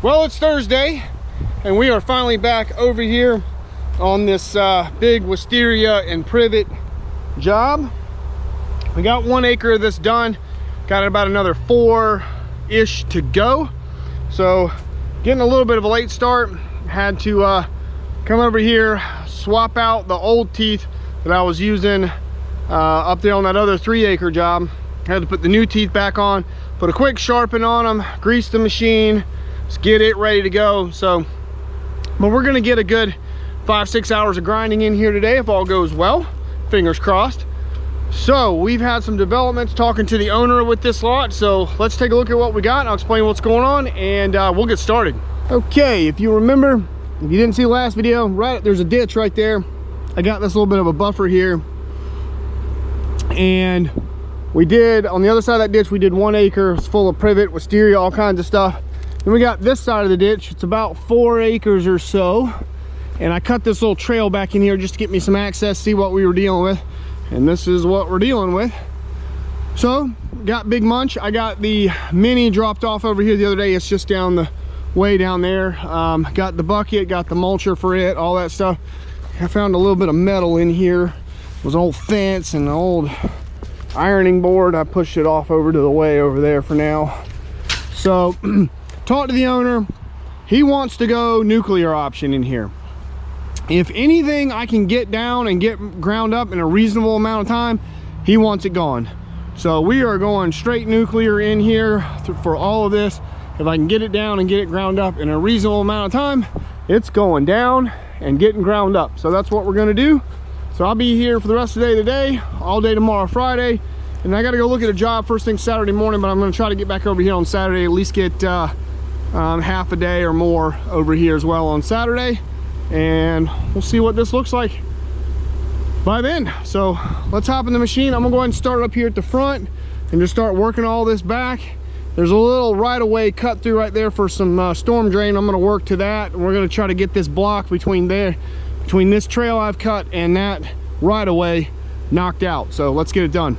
Well, it's Thursday and we are finally back over here on this big wisteria and privet job. We got 1 acre of this done, got about another 4-ish to go. So getting a little bit of a late start. Had to come over here, swap out the old teeth that I was using up there on that other 3-acre job. Had to put the new teeth back on, put a quick sharpen on them, grease the machine, just get it ready to go. So, but we're gonna get a good 5-6 hours of grinding in here today if all goes well, fingers crossed. So we've had some developments talking to the owner with this lot, so let's take a look at what we got. I'll explain what's going on and we'll get started. Okay, if you remember, if you didn't see the last video, right there's a ditch right there. I got this little bit of a buffer here, and we did on the other side of that ditch, we did 1 acre. It's full of privet, wisteria, all kinds of stuff. Then we got this side of the ditch, it's about 4 acres or so, and I cut this little trail back in here just to get me some access, see what we were dealing with, and this is what we're dealing with. So got Big Mulch. I got the mini dropped off over here the other day. It's just down the way down there. Got the bucket, got the mulcher for it, all that stuff. I found a little bit of metal in here. It was an old fence and an old ironing board. I pushed it off over to the way over there for now. So talked to the owner. He wants to go nuclear option in here. If anything I can get down and get ground up in a reasonable amount of time, he wants it gone. So we are going straight nuclear in here for all of this. If I can get it down and get it ground up in a reasonable amount of time, it's going down and getting ground up. So that's what we're gonna do. So I'll be here for the rest of the day today, all day tomorrow, Friday. And I gotta go look at a job first thing Saturday morning, but I'm gonna try to get back over here on Saturday, at least get half a day or more over here as well on Saturday. And we'll see what this looks like by then. So let's hop in the machine. I'm gonna go ahead and start up here at the front and just start working all this back. There's a little right-of-way cut through right there for some storm drain. I'm gonna work to that, and we're gonna try to get this block between this trail I've cut and that right-of-way knocked out. So let's get it done.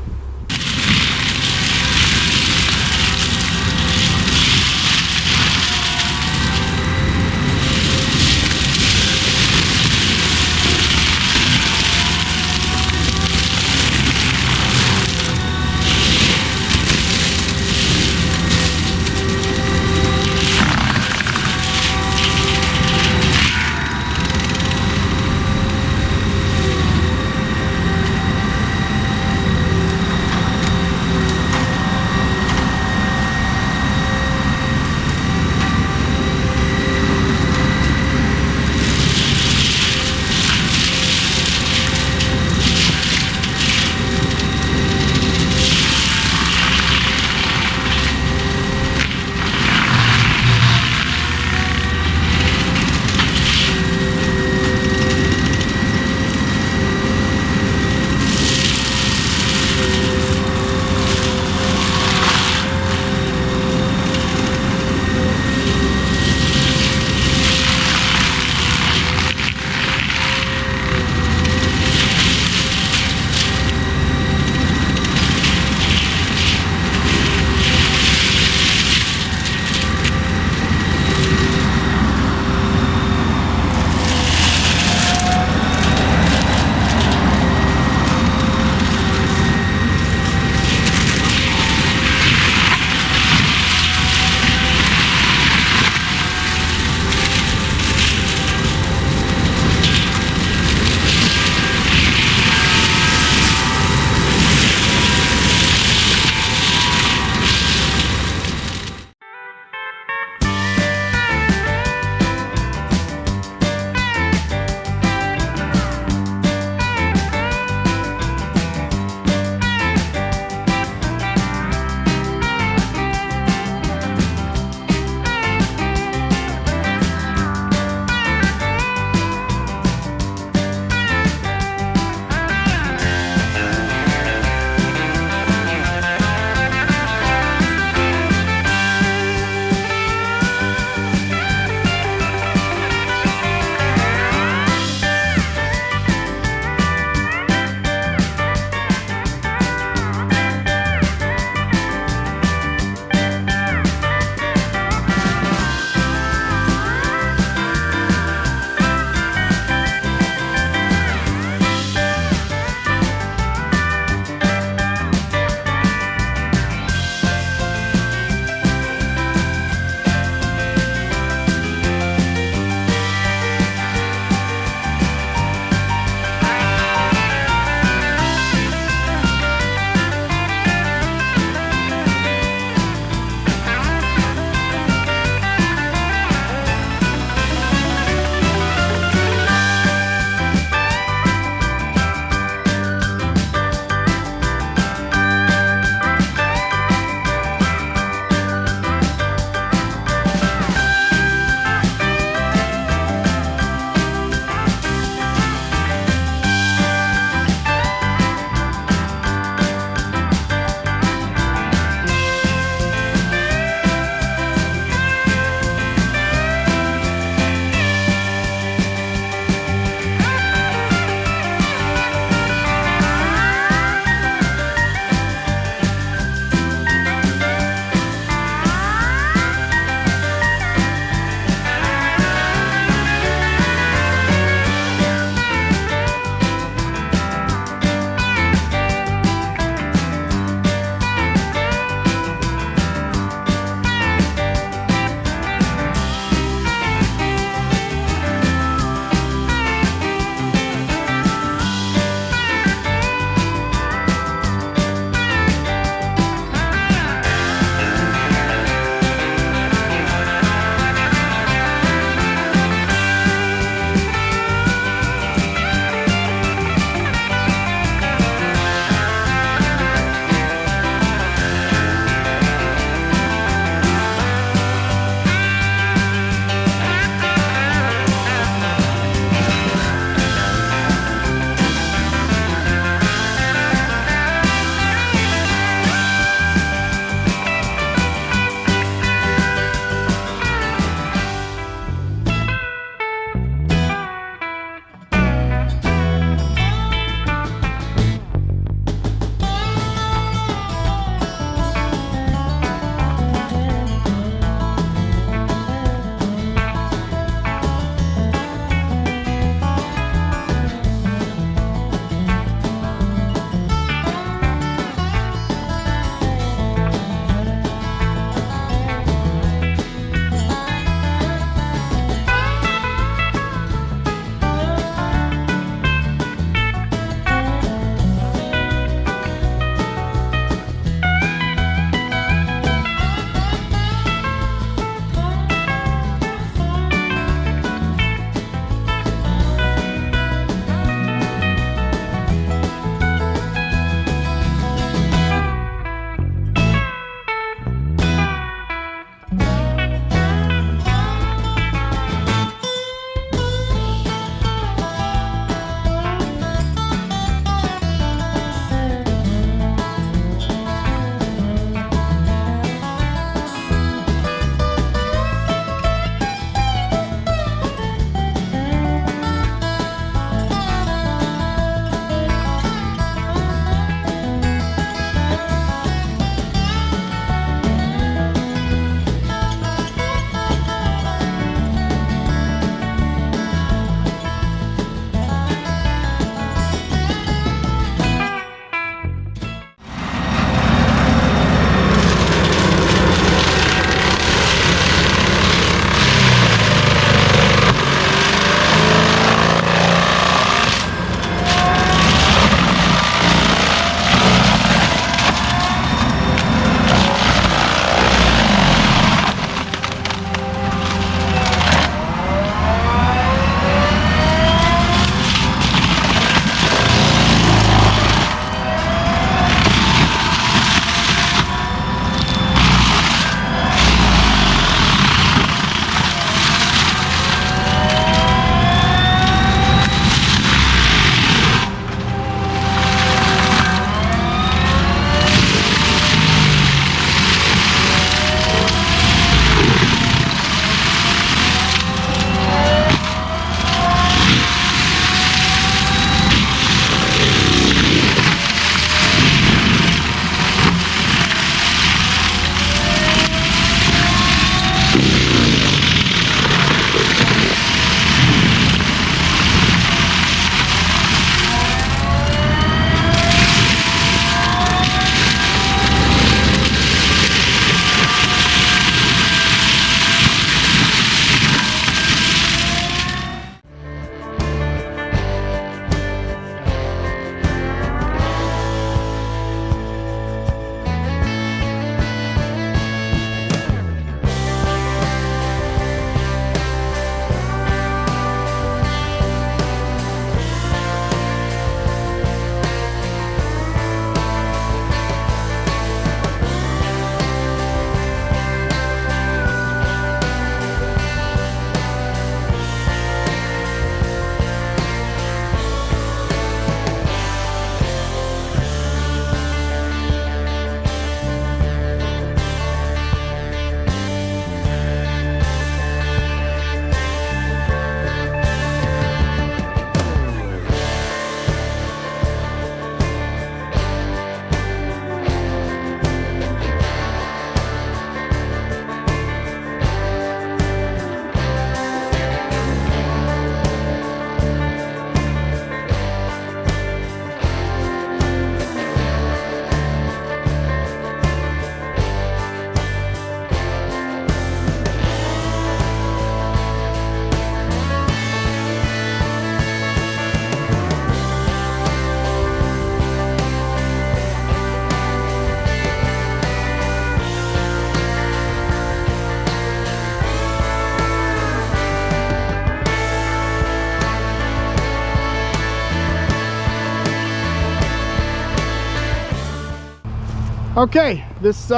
Okay, this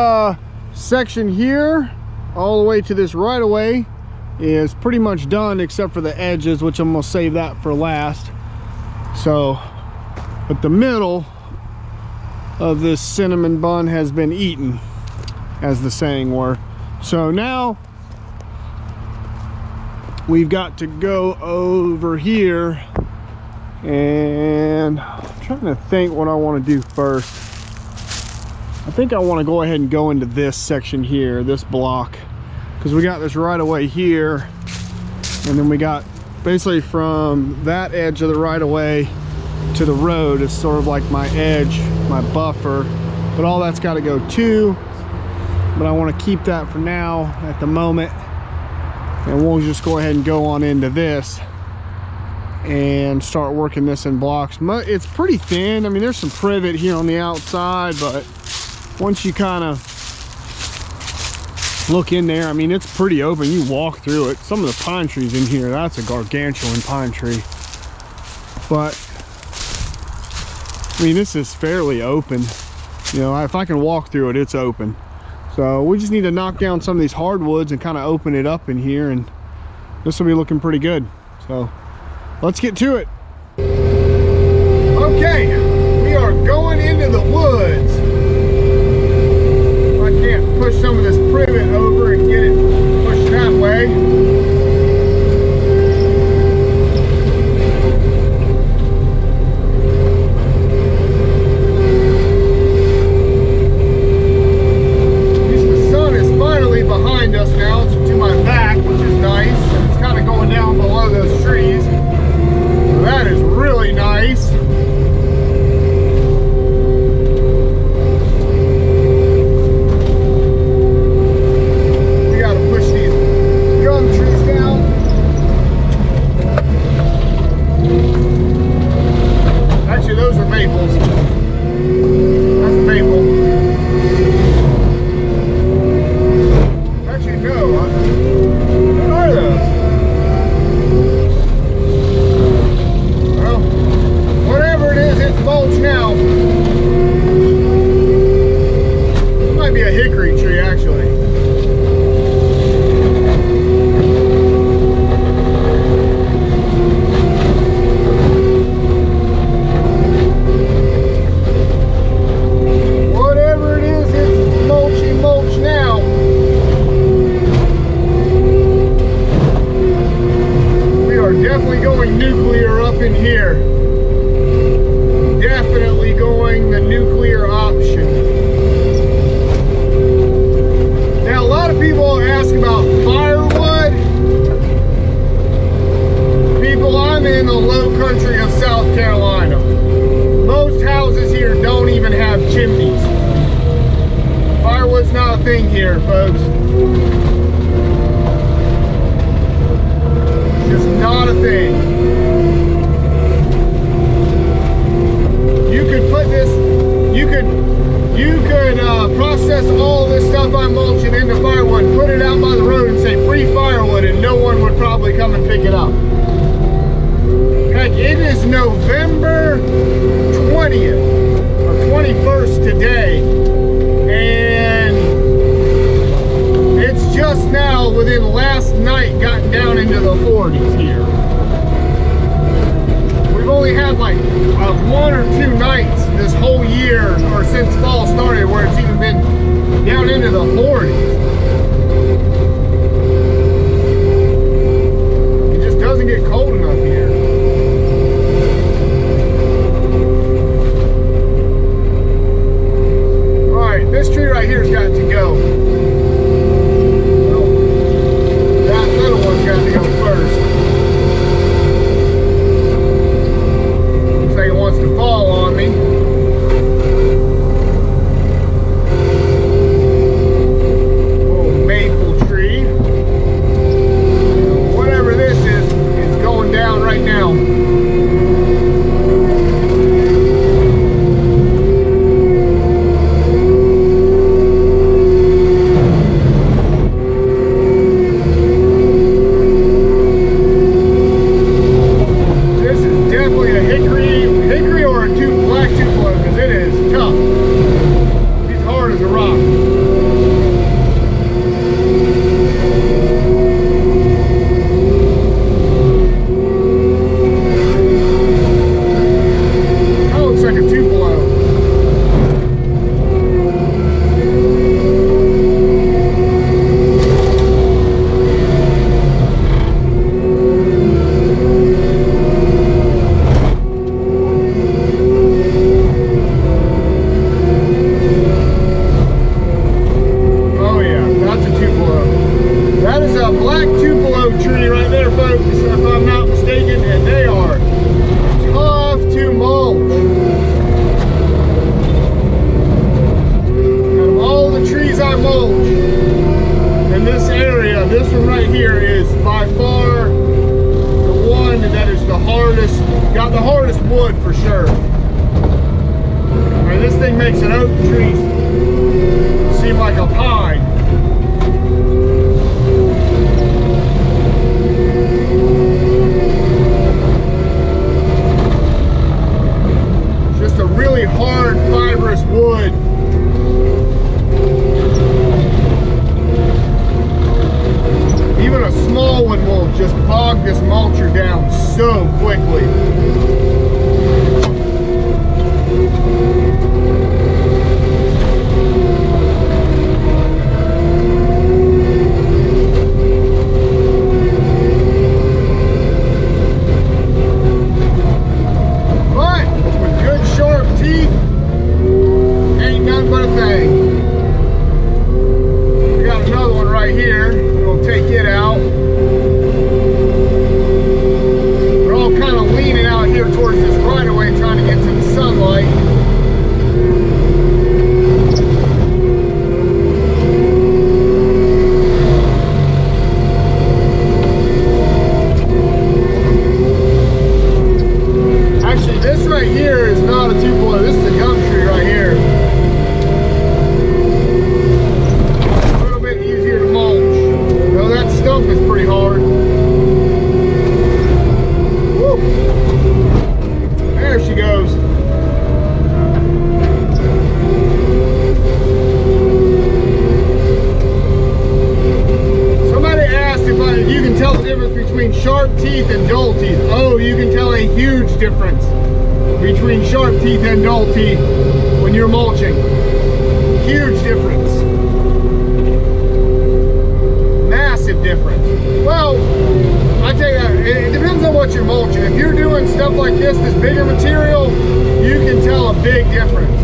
section here all the way to this right of way is pretty much done except for the edges, which I'm gonna save that for last. So, but the middle of this cinnamon bun has been eaten, as the saying were. So now we've got to go over here, and I'm trying to think what I want to do first. I think I want to go ahead and go into this section here, this block, because we got this right away here, and then we got basically from that edge of the right of way to the road is sort of like my edge, my buffer, but all that's got to go too. But I want to keep that for now at the moment, and we'll just go ahead and go on into this and start working this in blocks. It's pretty thin. I mean, there's some privet here on the outside, but once you kind of look in there, I mean, it's pretty open. You walk through it. Some of the pine trees in here, that's a gargantuan pine tree. But, I mean, this is fairly open. You know, if I can walk through it, it's open. So we just need to knock down some of these hardwoods and kind of open it up in here, and this will be looking pretty good. So let's get to it. Okay, we are going into the woods. I can't push some of this privet over and get it pushed that way. Behind us now, it's to my back, which is nice. It's kind of going down below those trees, so that is really nice. We got to push these gum trees down. Actually, those are maples. That's a maple. What are those? Well, whatever it is, it's mulch now. It might be a hickory tree, actually. Whatever it is, it's mulchy mulch now. Definitely going nuclear up in here. Definitely going the nuclear option. Now, a lot of people ask about firewood. People, I'm in the low country of South Carolina. Most houses here don't even have chimneys. Firewood's not a thing here, folks. Just not a thing. You could put this, you could process all this stuff I'm mulching into firewood, put it out by the road and say free firewood, and no one would probably come and pick it up. Heck, it is November 20th or 21st today, and it's just now within last night gotten down into the 40s here. We've only had like 1 or 2 nights this whole year, or since fall started, where it's even been down into the 40s. It just doesn't get cold enough here. Alright, this tree right here's got to go. That little one's got to go first. Looks like it wants to fall on me. black tupelo tree right there, folks, if I'm not mistaken, and they are tough to mulch. Out of all the trees I mulch in this area, this one right here is by far the one that is the hardest, got the hardest wood for sure. I mean, this thing makes an oak tree seem like a pine. Just a really hard, fibrous wood. Even a small one will just bog this mulcher down so quickly. Sharp teeth and dull teeth. Oh, you can tell a huge difference between sharp teeth and dull teeth when you're mulching. Huge difference. Massive difference. Well, I tell you, it depends on what you're mulching. If you're doing stuff like this bigger material, you can tell a big difference.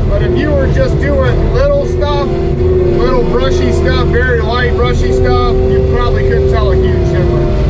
But if you were just doing little stuff, little brushy stuff, very light brushy stuff, you probably couldn't tell a huge difference.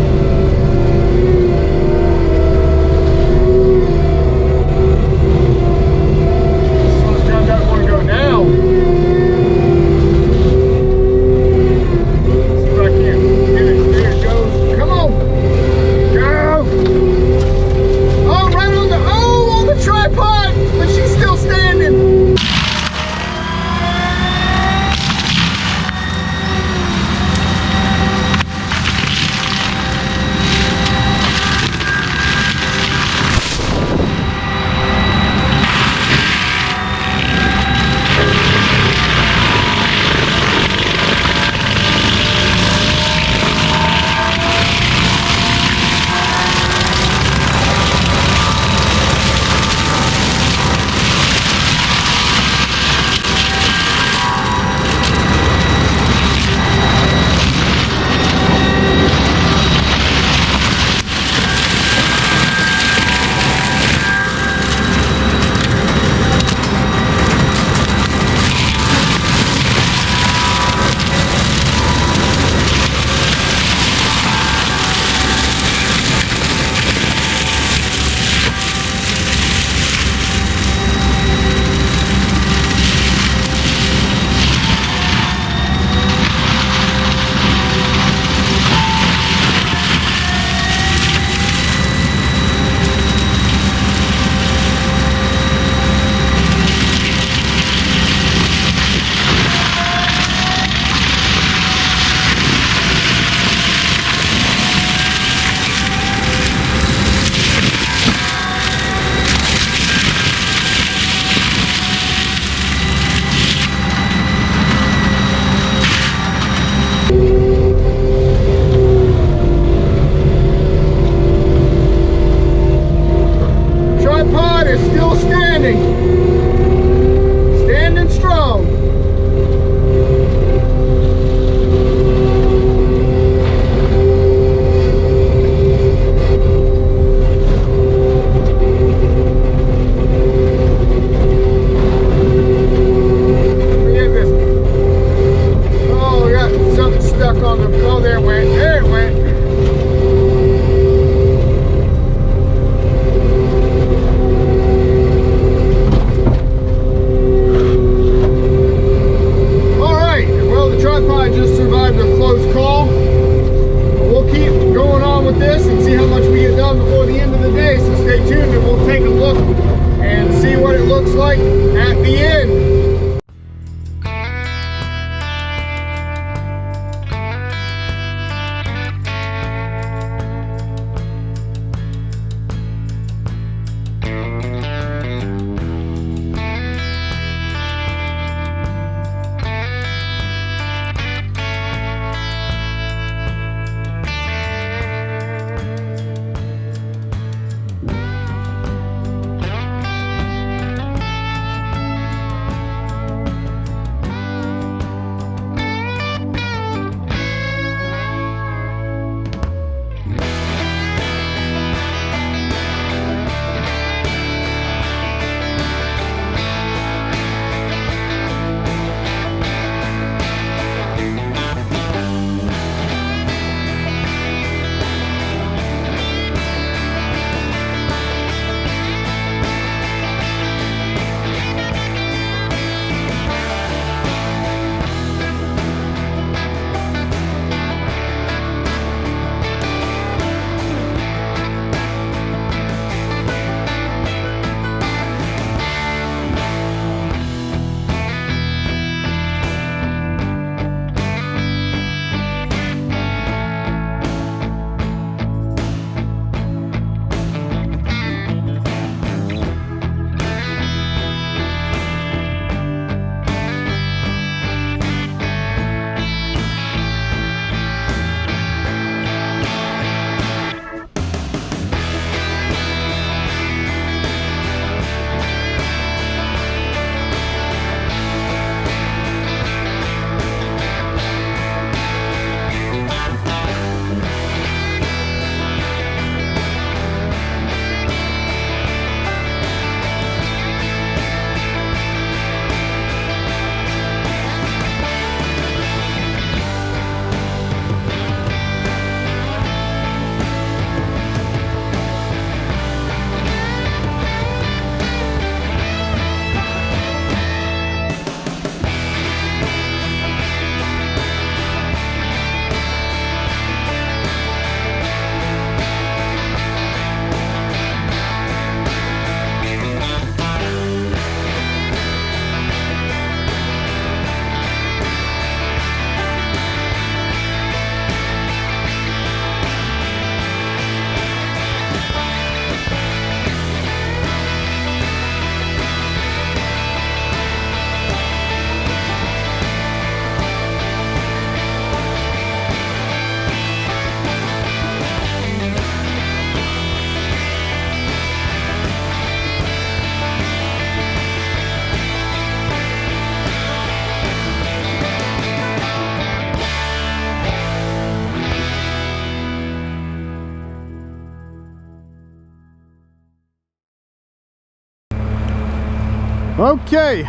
Okay,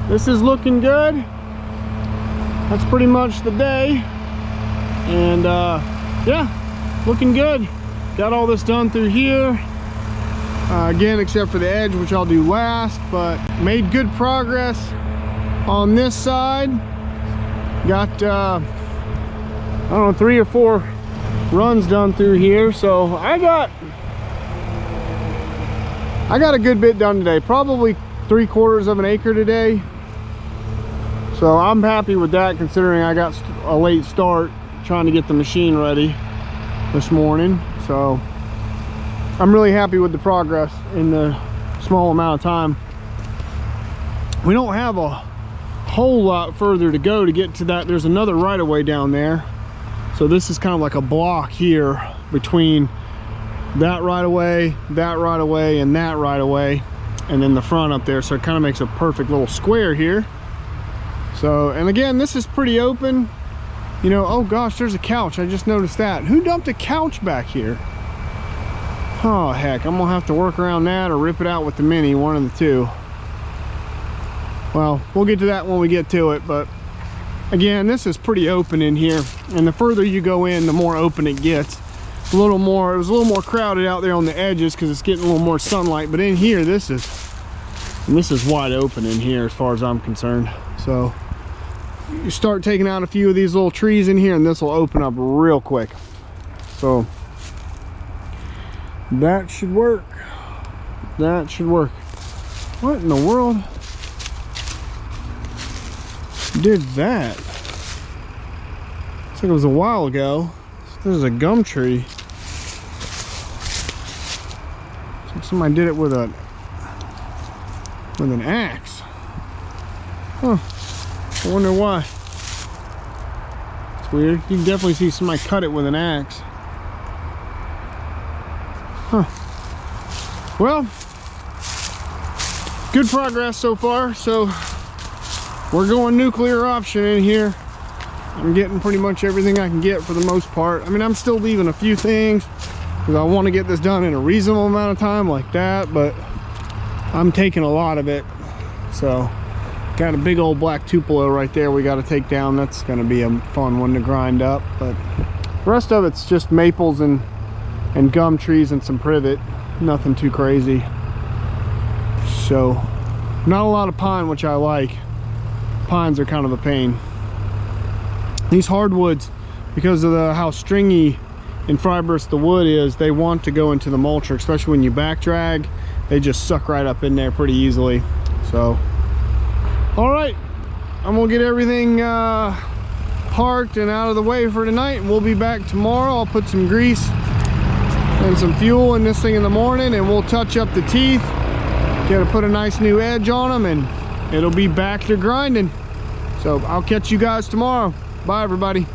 this is looking good. That's pretty much the day. And yeah, looking good. Got all this done through here. Again, except for the edge, which I'll do last, but made good progress on this side. Got, I don't know, 3 or 4 runs done through here. So I got a good bit done today, probably 3/4 of an acre today. So I'm happy with that, considering I got a late start trying to get the machine ready this morning. So I'm really happy with the progress in the small amount of time. We don't have a whole lot further to go to get to that. There's another right-of-way down there. So this is kind of like a block here between that right-of-way, that right-of-way, and that right-of-way, and then the front up there. So it kind of makes a perfect little square here. So, and again, this is pretty open. You know, oh gosh, there's a couch. I just noticed that. Who dumped a couch back here? Oh heck, I'm gonna have to work around that or rip it out with the Mini, one of the two. Well, we'll get to that when we get to it, but again, this is pretty open in here, and the further you go in, the more open it gets. A little more, it was a little more crowded out there on the edges because it's getting a little more sunlight, but in here, this is wide open in here as far as I'm concerned. So you start taking out a few of these little trees in here and this will open up real quick. So that should work. That should work. What in the world did that? Looks like it was a while ago. This is a gum tree. Looks like somebody did it with an axe. Huh. I wonder why. It's weird. You can definitely see somebody cut it with an axe. Huh. Well, good progress so far. So we're going nuclear option in here. I'm getting pretty much everything I can get for the most part. I mean, I'm still leaving a few things because I want to get this done in a reasonable amount of time like that, but I'm taking a lot of it. So got a big old black Tupelo right there we got to take down. That's going to be a fun one to grind up, but the rest of it's just maples and gum trees and some privet. Nothing too crazy. So not a lot of pine, which I like. Pines are kind of a pain. These hardwoods, because of how stringy and fibrous the wood is, they want to go into the mulcher, especially when you back drag. They just suck right up in there pretty easily. So all right, I'm gonna get everything parked and out of the way for tonight, and we'll be back tomorrow. I'll put some grease and some fuel in this thing in the morning, and we'll touch up the teeth, gotta put a nice new edge on them, and it'll be back to grinding. So I'll catch you guys tomorrow. Bye everybody.